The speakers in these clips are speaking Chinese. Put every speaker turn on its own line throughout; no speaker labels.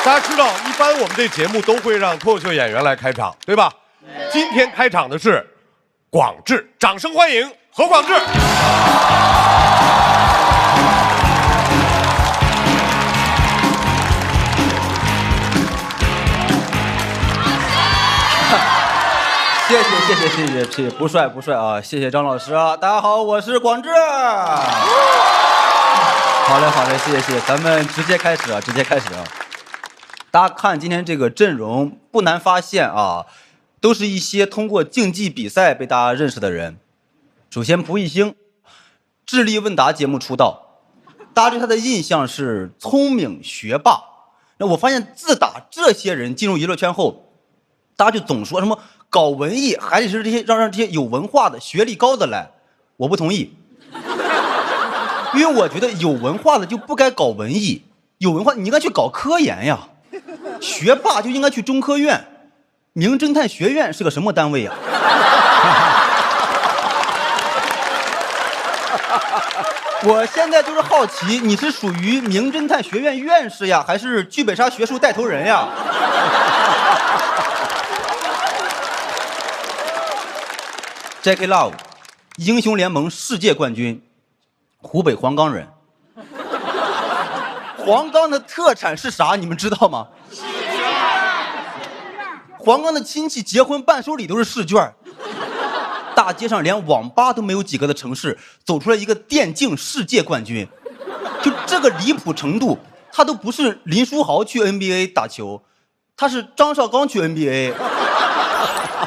大家知道，一般我们这节目都会让脱口秀演员来开场，对吧？今天开场的是广智，掌声欢迎何广智。
谢谢，不帅啊！谢谢张老师啊！大家好，我是广智。好嘞，谢谢，咱们直接开始啊！大家看今天这个阵容，不难发现啊，都是一些通过竞技比赛被大家认识的人。首先，蒲熠星，智力问答节目出道，大家对他的印象是聪明学霸。那我发现，自打这些人进入娱乐圈后，大家就总说什么搞文艺还得是这些让这些有文化的、学历高的来，我不同意。因为我觉得有文化的就不该搞文艺，有文化你应该去搞科研呀。学霸就应该去中科院，名侦探学院是个什么单位呀？我现在就是好奇，你是属于名侦探学院院士呀，还是剧本杀学术带头人呀？Jackie Love， 英雄联盟世界冠军，湖北黄冈人。黄冈的特产是啥？你们知道吗？试卷。黄冈的亲戚结婚伴手礼都是试卷。大街上连网吧都没有几个的城市，走出来一个电竞世界冠军，就这个离谱程度，他都不是林书豪去 NBA 打球，他是张绍刚去 NBA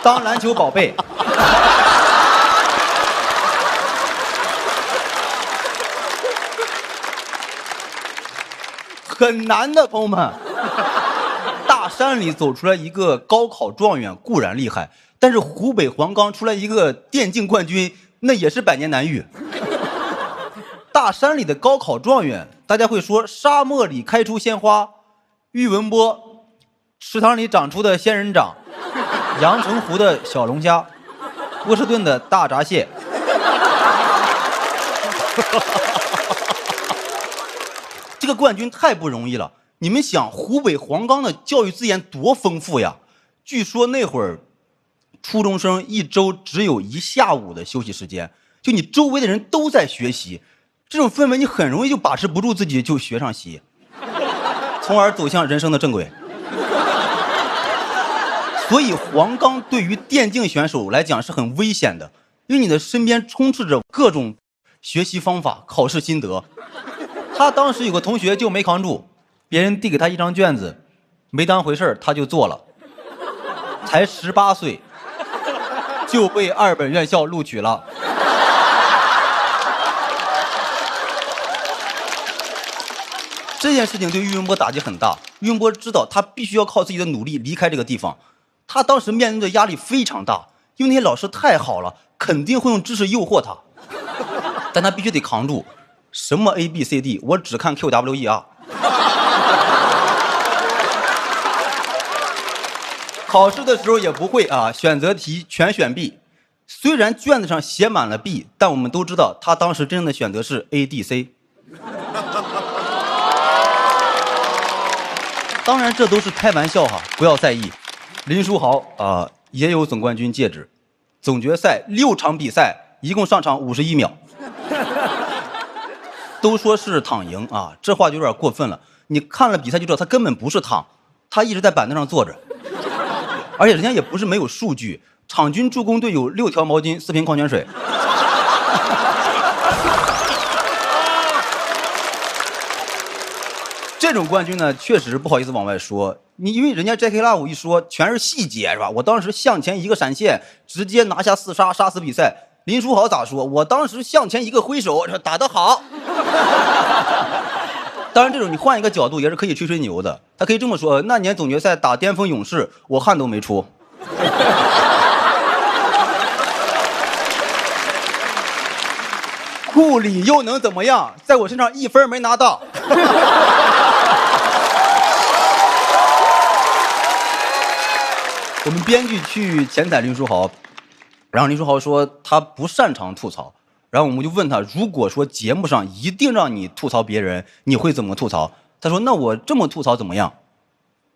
当篮球宝贝。很难的，朋友们。大山里走出来一个高考状元固然厉害，但是湖北黄冈出来一个电竞冠军，那也是百年难遇。大山里的高考状元，大家会说沙漠里开出鲜花，宇文波池塘里长出的仙人掌，阳澄湖的小龙虾，波士顿的大闸蟹。这个冠军太不容易了，你们想湖北黄冈的教育资源多丰富呀？据说那会儿初中生一周只有1下午的休息时间，就你周围的人都在学习，这种氛围你很容易就把持不住自己，就学上习，从而走向人生的正轨。所以黄冈对于电竞选手来讲是很危险的，因为你的身边充斥着各种学习方法、考试心得。他当时有个同学就没扛住，别人递给他一张卷子，没当回事他就做了，才18岁就被2本院校录取了。这件事情对于宇文波打击很大，宇文波知道他必须要靠自己的努力离开这个地方。他当时面对的压力非常大，因为那些老师太好了，肯定会用知识诱惑他，但他必须得扛住。什么 ABCD， 我只看 QWER。考试的时候也不会啊，选择题全选 B。虽然卷子上写满了 B， 但我们都知道他当时真正的选择是 ADC。当然这都是开玩笑哈，不要在意。林书豪也有总冠军戒指，总决赛6场比赛，一共上场51秒。都说是躺赢啊，这话就有点过分了。你看了比赛就知道他根本不是躺，他一直在板凳上坐着，而且人家也不是没有数据，场均助攻队有6条毛巾、4瓶矿泉水。这种冠军呢，确实不好意思往外说，因为人家 Jackie Love 一说全是细节是吧？我当时向前一个闪现，直接拿下4杀，杀死比赛。林书豪咋说？我当时向前一个挥手，打得好。当然，这种你换一个角度也是可以吹牛的。他可以这么说：那年总决赛打巅峰勇士，我汗都没出。库里又能怎么样？在我身上1分没拿到。我们编剧去前采林书豪。然后林书豪说他不擅长吐槽，然后我们就问他，如果说节目上一定让你吐槽别人，你会怎么吐槽？他说那我这么吐槽怎么样？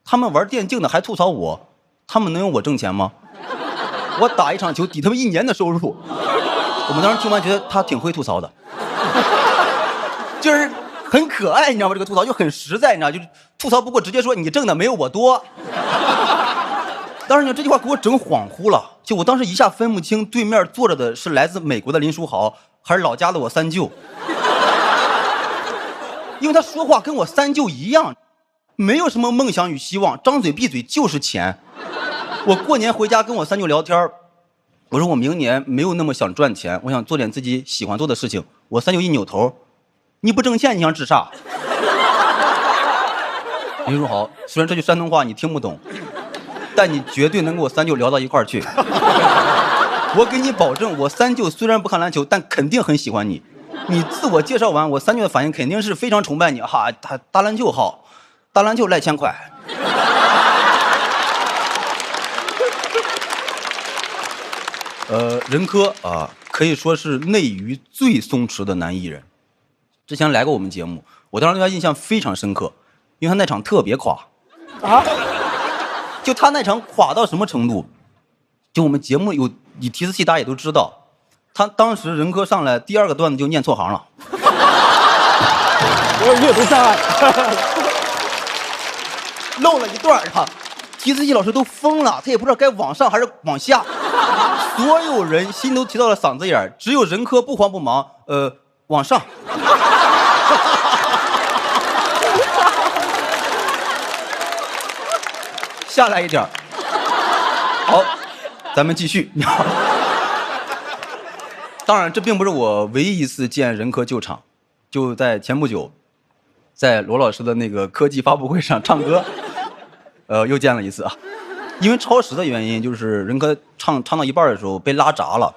他们玩电竞的还吐槽我，他们能用我挣钱吗？我打一场球抵他们1年的收入。我们当时听完觉得他挺会吐槽的，就是很可爱，你知道吗？这个吐槽就很实在，你知道，就是吐槽不过直接说你挣的没有我多。当时呢，这句话给我整恍惚了，就我当时一下分不清对面坐着的是来自美国的林书豪，还是老家的我三舅。因为他说话跟我三舅一样，没有什么梦想与希望，张嘴闭嘴就是钱。我过年回家跟我三舅聊天，我说我明年没有那么想赚钱，我想做点自己喜欢做的事情。我三舅一扭头，你不挣钱你想吃啥？林书豪，虽然这句山东话你听不懂，但你绝对能跟我三舅聊到一块儿去。我给你保证，我三舅虽然不看篮球，但肯定很喜欢你。你自我介绍完，我三舅的反应肯定是非常崇拜你哈，他打篮球好，打篮球来1000块。任科啊，可以说是内娱最松弛的男艺人。之前来过我们节目，我当时对他印象非常深刻，因为他那场特别垮啊。就他那场垮到什么程度？就我们节目有提词器，大家也都知道，他当时任科上来第2个段子就念错行了。
我阅读障碍，
漏了一段啊！提词器老师都疯了，他也不知道该往上还是往下。所有人心都提到了嗓子眼，只有任科不慌不忙，往上。下来一点。好，咱们继续。当然，这并不是我唯一一次见任科救场，就在前不久，在罗老师的那个科技发布会上唱歌，又见了一次啊。因为超时的原因，就是任科唱到一半的时候被拉闸了，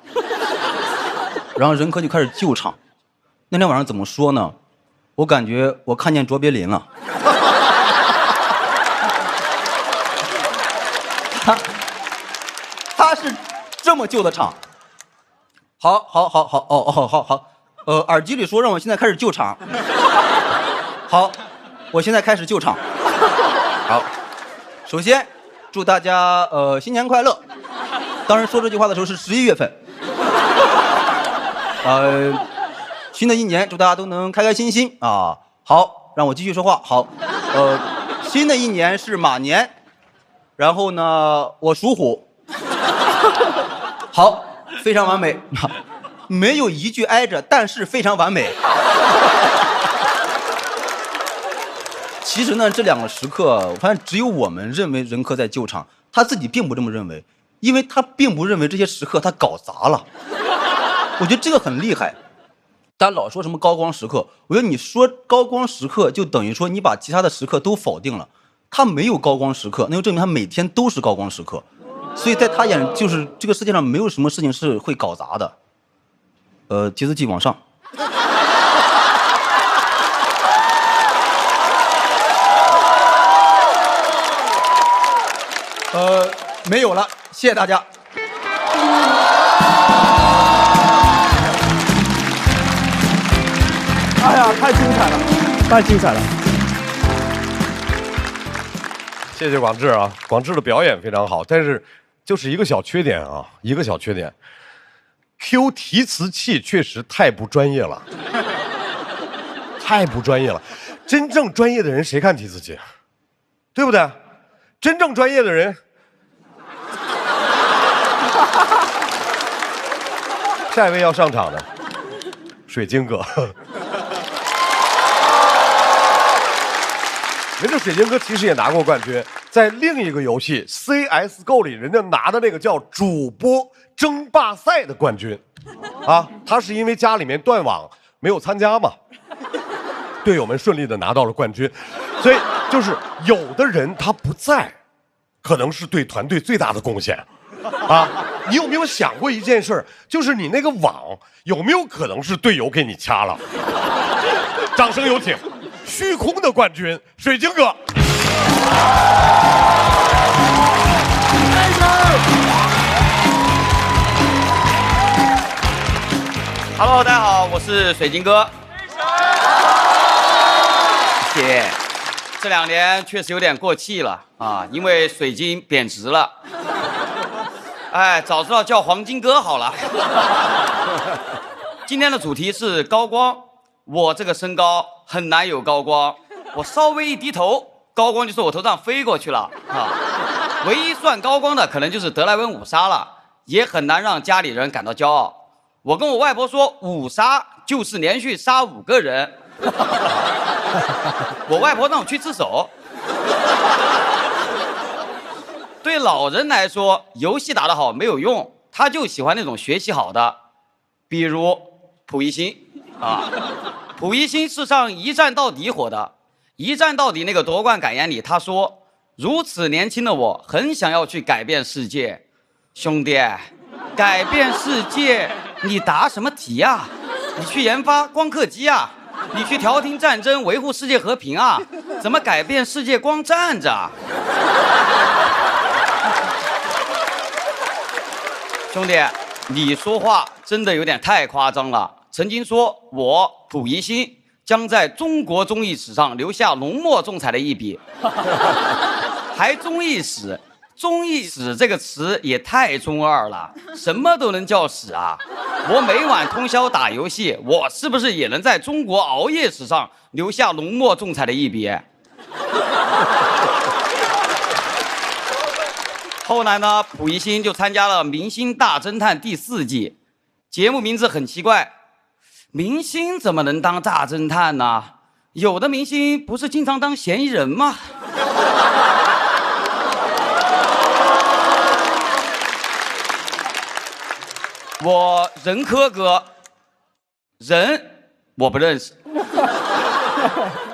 然后任科就开始救场。那天晚上怎么说呢？我感觉我看见卓别林了。他是这么救的场。好，耳机里说让我现在开始救场。好，我现在开始救场。好，首先祝大家新年快乐。当时说这句话的时候是11月份。新的一年祝大家都能开开心心啊。好，让我继续说话。好，新的一年是马年，然后呢我属虎。好，非常完美，没有一句挨着，但是非常完美。其实呢，这2个时刻，我发现只有我们认为任科在救场，他自己并不这么认为，因为他并不认为这些时刻他搞砸了。我觉得这个很厉害。大家老说什么高光时刻，我觉得你说高光时刻，就等于说你把其他的时刻都否定了。他没有高光时刻，那就证明他每天都是高光时刻。所以在他眼，就是这个世界上没有什么事情是会搞砸的。提词器往上。没有了，谢谢大家。
哎呀，太精彩了，太精彩了！
谢谢广智啊，广智的表演非常好，但是就是一个小缺点啊，一个小缺点 ，Q 提词器确实太不专业了，太不专业了。真正专业的人谁看提词器？对不对？真正专业的人。下一位要上场的，水晶哥。人家水晶哥其实也拿过冠军，在另一个游戏 CSGO 里，人家拿的那个叫主播争霸赛的冠军，啊，他是因为家里面断网没有参加嘛，队友们顺利的拿到了冠军，所以就是有的人他不在，可能是对团队最大的贡献，啊，你有没有想过一件事，就是你那个网有没有可能是队友给你掐了？掌声有请。虚空的冠军水晶哥。
Hello， 大家好，我是水晶哥。谢谢。这2年确实有点过气了啊，因为水晶贬值了。哎，早知道叫黄金哥好了。今天的主题是高光，我这个身高很难有高光，我稍微一低头，高光就从我头上飞过去了啊。唯一算高光的可能就是德莱文5杀了，也很难让家里人感到骄傲。我跟我外婆说，5杀就是连续杀5个人。我外婆让我去自首。对老人来说，游戏打得好没有用，他就喜欢那种学习好的，比如溥仪星啊。溥仪星是上一战到底火的，一战到底那个夺冠感言里他说，如此年轻的我很想要去改变世界。兄弟，改变世界你答什么题啊？你去研发光刻机啊？你去调停战争，维护世界和平啊？怎么改变世界光站着？兄弟，你说话真的有点太夸张了。曾经说我溥仪星将在中国综艺史上留下浓墨重彩的一笔，还综艺史。综艺史这个词也太中二了，什么都能叫史啊！我每晚通宵打游戏，我是不是也能在中国熬夜史上留下浓墨重彩的一笔？后来呢，溥仪星就参加了《明星大侦探》第4季，节目名字很奇怪，明星怎么能当大侦探呢？有的明星不是经常当嫌疑人吗？我任科哥，人我不认识，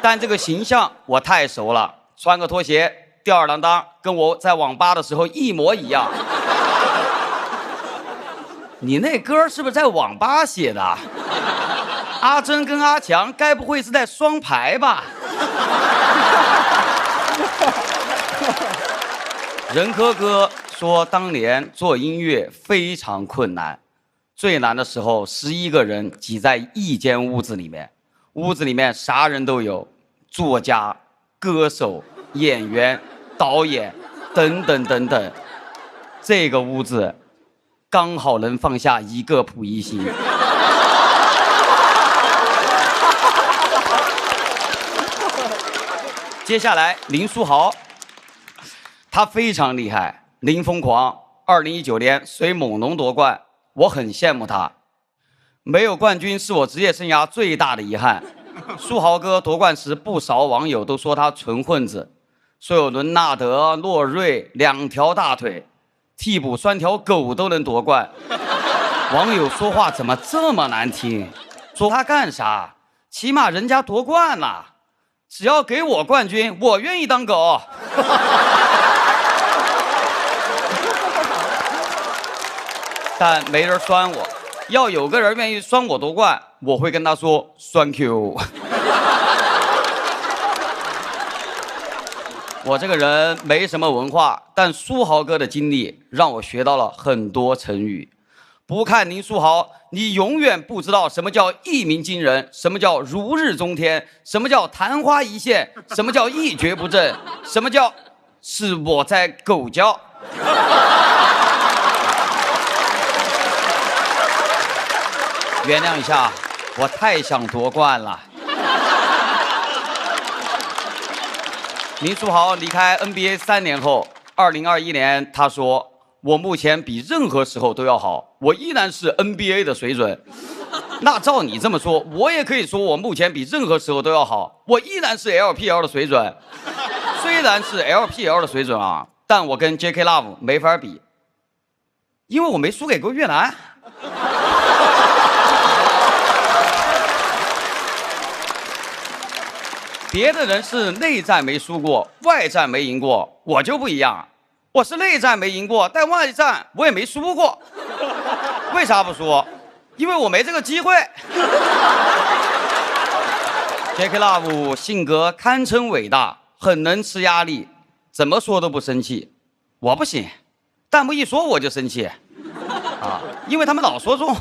但这个形象我太熟了，穿个拖鞋，吊儿郎当，跟我在网吧的时候一模一样。你那歌是不是在网吧写的？阿珍跟阿强该不会是在双排吧？任科哥说当年做音乐非常困难，最难的时候11个人挤在一间屋子里面，屋子里面啥人都有，作家、歌手、演员、导演等等等等，这个屋子刚好能放下一个溥仪星。接下来林书豪，他非常厉害，林疯狂2019年随猛龙夺冠，我很羡慕他。没有冠军是我职业生涯最大的遗憾。书豪哥夺冠时，不少网友都说他纯混子，说有伦纳德、洛瑞2条大腿，替补拴条狗都能夺冠。网友说话怎么这么难听？说他干啥？起码人家夺冠了，只要给我冠军，我愿意当狗。但没人拴我，要有个人愿意拴我夺冠，我会跟他说栓 Q。我这个人没什么文化，但书豪哥的经历让我学到了很多成语。不看林书豪，你永远不知道什么叫一鸣惊人，什么叫如日中天，什么叫昙花一现，什么叫一蹶不振，什么叫是我在狗叫。原谅一下，我太想夺冠了。林书豪离开 NBA 3年后，2021年他说：“我目前比任何时候都要好，我依然是 NBA 的水准。”那照你这么说，我也可以说我目前比任何时候都要好，我依然是 LPL 的水准。虽然是 LPL 的水准啊，但我跟 JK Love 没法比，因为我没输给过越南。别的人是内战没输过，外战没赢过，我就不一样，我是内战没赢过，但外战我也没输过。为啥不输？因为我没这个机会。JK Love 性格堪称伟大，很能吃压力，怎么说都不生气。我不行，弹幕一说我就生气啊，因为他们老说中。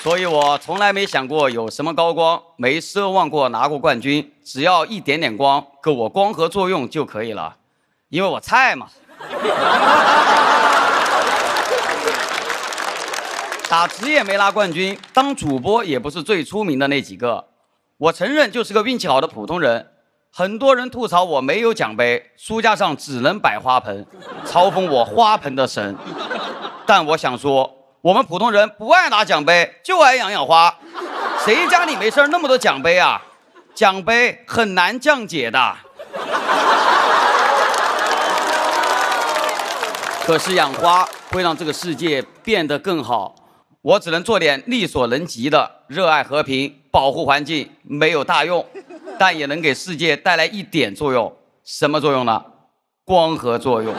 所以我从来没想过有什么高光，没奢望过拿过冠军，只要一点点光，够我光合作用就可以了，因为我菜嘛。打职业没拿冠军，当主播也不是最出名的那几个。我承认就是个运气好的普通人。很多人吐槽我没有奖杯，书架上只能摆花盆，嘲讽我花盆的神。但我想说，我们普通人不爱拿奖杯，就爱养养花。谁家里没事那么多奖杯啊？奖杯很难降解的。可是养花会让这个世界变得更好。我只能做点力所能及的，热爱和平，保护环境，没有大用，但也能给世界带来一点作用。什么作用呢？光合作用。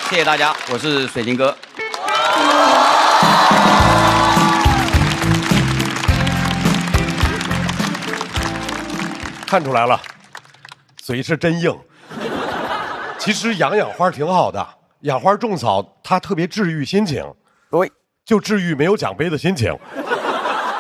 谢谢大家，我是水晶哥。
看出来了，嘴是真硬。其实养养花挺好的，养花种草它特别治愈心情，
对，
就治愈没有奖杯的心情。